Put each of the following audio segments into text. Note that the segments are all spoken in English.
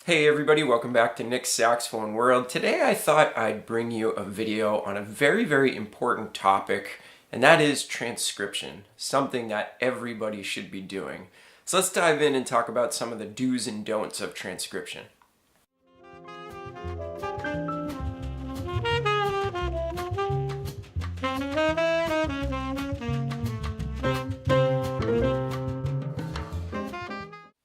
Hey everybody, welcome back to Nick's Saxophone World. Today I thought I'd bring you a video on a very important topic, and that is transcription, something that everybody should be doing. So let's dive in and talk about some of the do's and don'ts of transcription.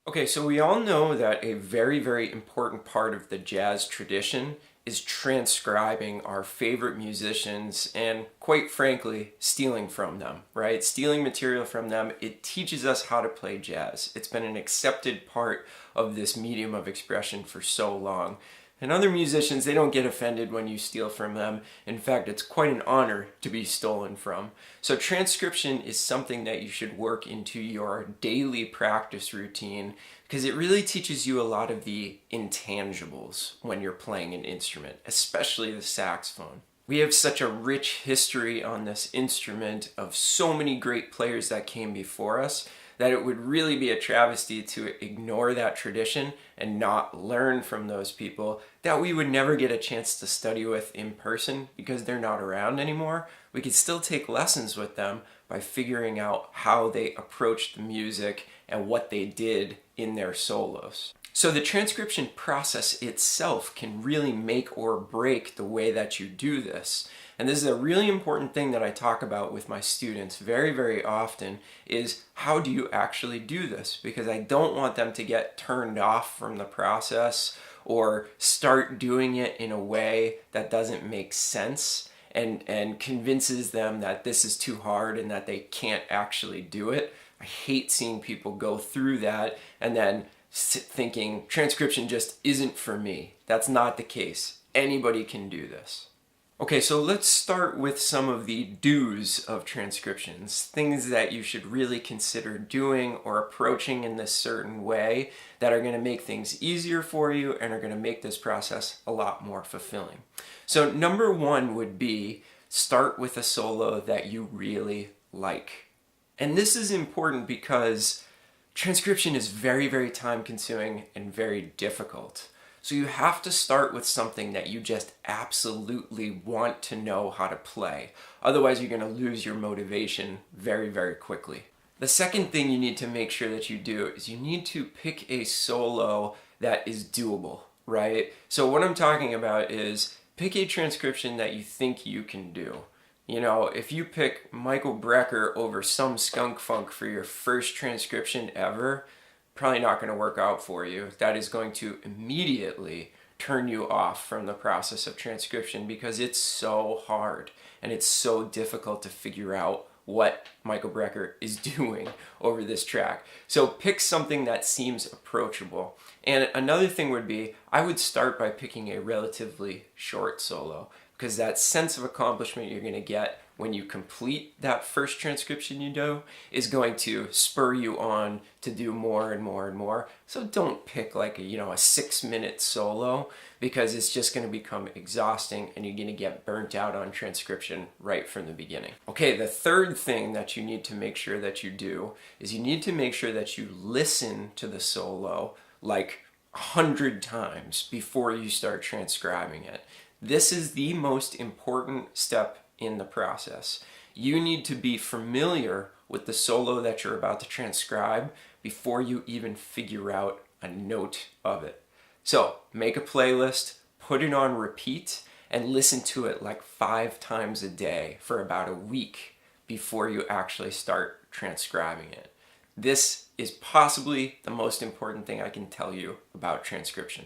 Okay, so we all know that a very important part of the jazz tradition is transcribing our favorite musicians and, quite frankly, stealing from them, right? Stealing material from them. It teaches us how to play jazz. It's been an accepted part of this medium of expression for so long. And other musicians, they don't get offended when you steal from them. In fact, it's quite an honor to be stolen from. So transcription is something that you should work into your daily practice routine because it really teaches you a lot of the intangibles when you're playing an instrument, especially the saxophone. We have such a rich history on this instrument of so many great players that came before us that it would really be a travesty to ignore that tradition and not learn from those people that we would never get a chance to study with in person because they're not around anymore. We could still take lessons with them by figuring out how they approached the music and what they did in their solos. So the transcription process itself can really make or break the way that you do this. And this is a really important thing that I talk about with my students very often is how do you actually do this? Because I don't want them to get turned off from the process or start doing it in a way that doesn't make sense and convinces them that this is too hard and that they can't actually do it. I hate seeing people go through that and then thinking transcription just isn't for me. That's not the case. Anybody can do this. Okay, so let's start with some of the do's of transcriptions, things that you should really consider doing or approaching in this certain way that are going to make things easier for you and are going to make this process a lot more fulfilling. So number one would be start with a solo that you really like. And this is important because transcription is very time consuming and very difficult. So you have to start with something that you just absolutely want to know how to play. Otherwise you're going to lose your motivation very quickly. The second thing you need to make sure that you do is you need to pick a solo that is doable, right? So what I'm talking about is pick a transcription that you think you can do. You know, if you pick Michael Brecker over some skunk funk for your first transcription ever, probably not going to work out for you. That is going to immediately turn you off from the process of transcription because it's so hard and it's so difficult to figure out what Michael Brecker is doing over this track. So pick something that seems approachable. And another thing would be, I would start by picking a relatively short solo because that sense of accomplishment you're going to get when you complete that first transcription you do is going to spur you on to do more and more. So don't pick like a 6-minute solo because it's just going to become exhausting and you're going to get burnt out on transcription right from the beginning. Okay, the third thing that you need to make sure that you do is you need to make sure that you listen to the solo like 100 times before you start transcribing it. This is the most important step in the process. You need to be familiar with the solo that you're about to transcribe before you even figure out a note of it. So make a playlist, put it on repeat, and listen to it like 5 times a day for about a week before you actually start transcribing it. This is possibly the most important thing I can tell you about transcription.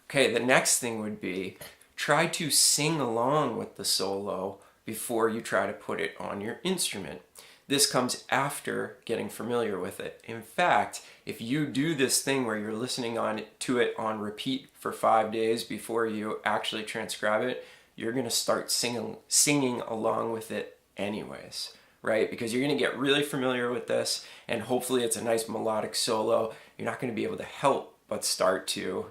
Okay, the next thing would be try to sing along with the solo before you try to put it on your instrument. This comes after getting familiar with it. In fact, if you do this thing where you're listening to it on repeat for 5 days before you actually transcribe it, you're going to start singing along with it anyways, right? Because you're going to get really familiar with this and hopefully it's a nice melodic solo. You're not going to be able to help but start to,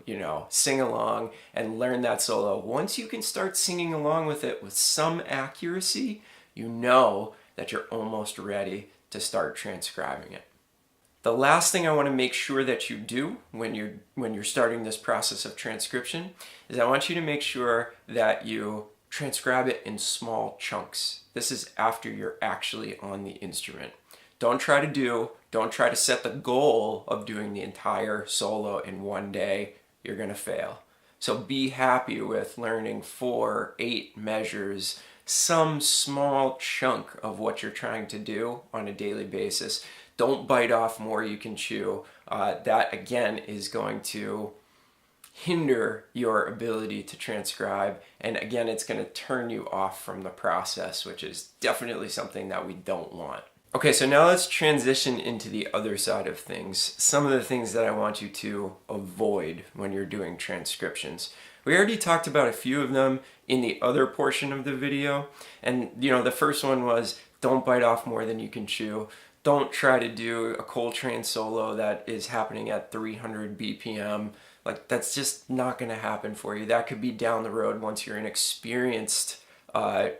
sing along and learn that solo. Once you can start singing along with it with some accuracy, you know that you're almost ready to start transcribing it. The last thing I want to make sure that you do when you're starting this process of transcription is I want you to make sure that you transcribe it in small chunks. This is after you're actually on the instrument. Don't try to set the goal of doing the entire solo in one day. You're going to fail. So be happy with learning 4, 8 measures, some small chunk of what you're trying to do on a daily basis. Don't bite off more you can chew. That again is going to hinder your ability to transcribe, and again it's going to turn you off from the process, which is definitely something that we don't want. Okay, so now let's transition into the other side of things. Some of the things that I want you to avoid when you're doing transcriptions. We already talked about a few of them in the other portion of the video, and the first one was don't bite off more than you can chew. Don't try to do a Coltrane solo that is happening at 300 BPM. Like, that's just not going to happen for you. That could be down the road once you're an experienced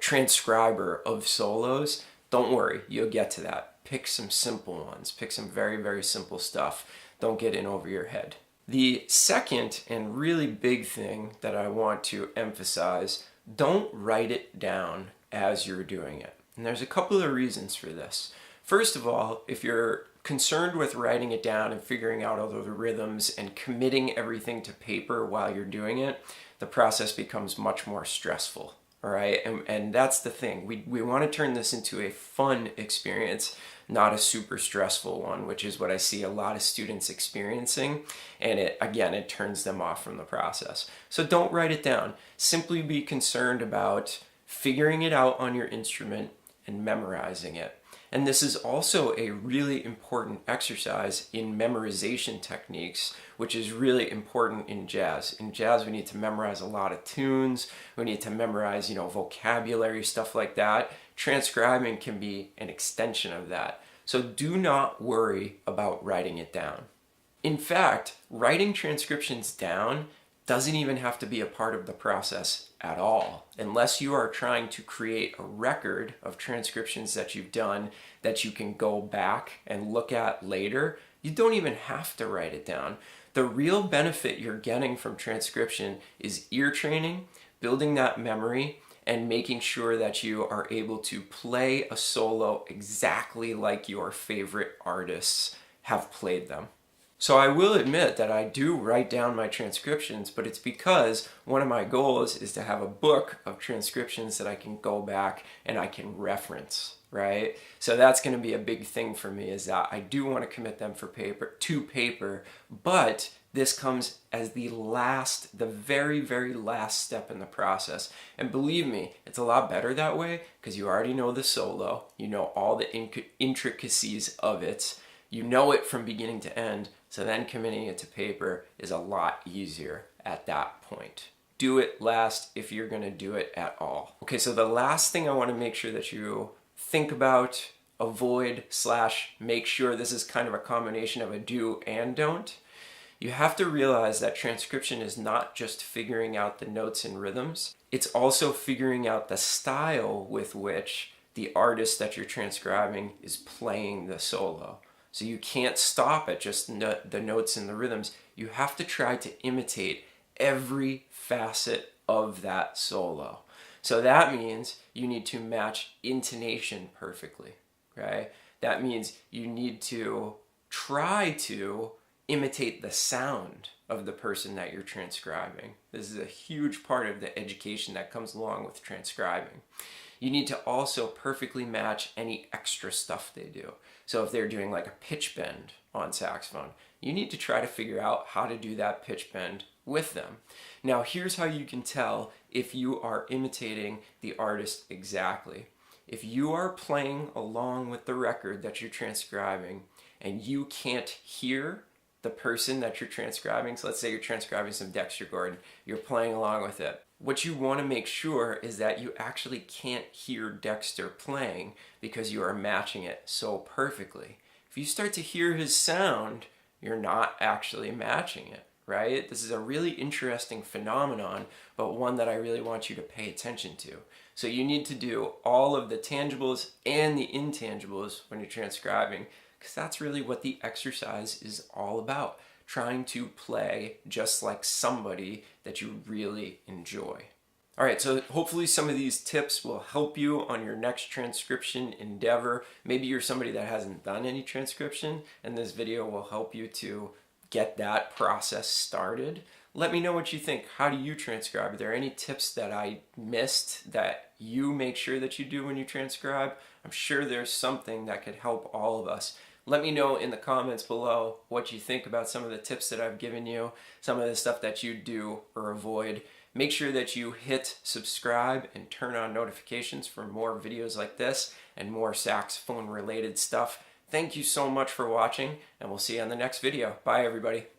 transcriber of solos. Don't worry, you'll get to that. Pick some simple ones. Pick some very, very simple stuff. Don't get in over your head. The second and really big thing that I want to emphasize, don't write it down as you're doing it. And there's a couple of reasons for this. First of all, if you're concerned with writing it down and figuring out all the rhythms and committing everything to paper while you're doing it, the process becomes much more stressful. All right, and that's the thing. We want to turn this into a fun experience, not a super stressful one, which is what I see a lot of students experiencing, and it turns them off from the process. So don't write it down. Simply be concerned about figuring it out on your instrument and memorizing it. And this is also a really important exercise in memorization techniques, which is really important in jazz. In jazz, we need to memorize a lot of tunes. We need to memorize, vocabulary, stuff like that. Transcribing can be an extension of that. So do not worry about writing it down. In fact, writing transcriptions down doesn't even have to be a part of the process at all, unless you are trying to create a record of transcriptions that you've done that you can go back and look at later. You don't even have to write it down. The real benefit you're getting from transcription is ear training, building that memory, and making sure that you are able to play a solo exactly like your favorite artists have played them. So I will admit that I do write down my transcriptions, but it's because one of my goals is to have a book of transcriptions that I can go back and I can reference, right? So that's going to be a big thing for me, is that I do want to commit them to paper, but this comes as the very, very last step in the process. And believe me, it's a lot better that way because you already know the solo, you know all the intricacies of it, you know it from beginning to end. So then committing it to paper is a lot easier at that point. Do it last if you're going to do it at all. Okay, so the last thing I want to make sure that you think about, avoid / make sure, this is kind of a combination of a do and don't. You have to realize that transcription is not just figuring out the notes and rhythms. It's also figuring out the style with which the artist that you're transcribing is playing the solo. So you can't stop at just the notes and the rhythms. You have to try to imitate every facet of that solo. So that means you need to match intonation perfectly, right? That means you need to try to imitate the sound of the person that you're transcribing. This is a huge part of the education that comes along with transcribing. You need to also perfectly match any extra stuff they do. So if they're doing like a pitch bend on saxophone, you need to try to figure out how to do that pitch bend with them. Now here's how you can tell if you are imitating the artist exactly. If you are playing along with the record that you're transcribing and you can't hear the person that you're transcribing, so let's say you're transcribing some Dexter Gordon, you're playing along with it. What you want to make sure is that you actually can't hear Dexter playing because you are matching it so perfectly. If you start to hear his sound, you're not actually matching it, right? This is a really interesting phenomenon, but one that I really want you to pay attention to. So you need to do all of the tangibles and the intangibles when you're transcribing. because that's really what the exercise is all about. Trying to play just like somebody that you really enjoy. All right, so hopefully some of these tips will help you on your next transcription endeavor. Maybe you're somebody that hasn't done any transcription, and this video will help you to get that process started. Let me know what you think. How do you transcribe? Are there any tips that I missed that you make sure that you do when you transcribe? I'm sure there's something that could help all of us. Let me know in the comments below what you think about some of the tips that I've given you, some of the stuff that you do or avoid. Make sure that you hit subscribe and turn on notifications for more videos like this and more saxophone related stuff. Thank you so much for watching, and we'll see you on the next video. Bye everybody.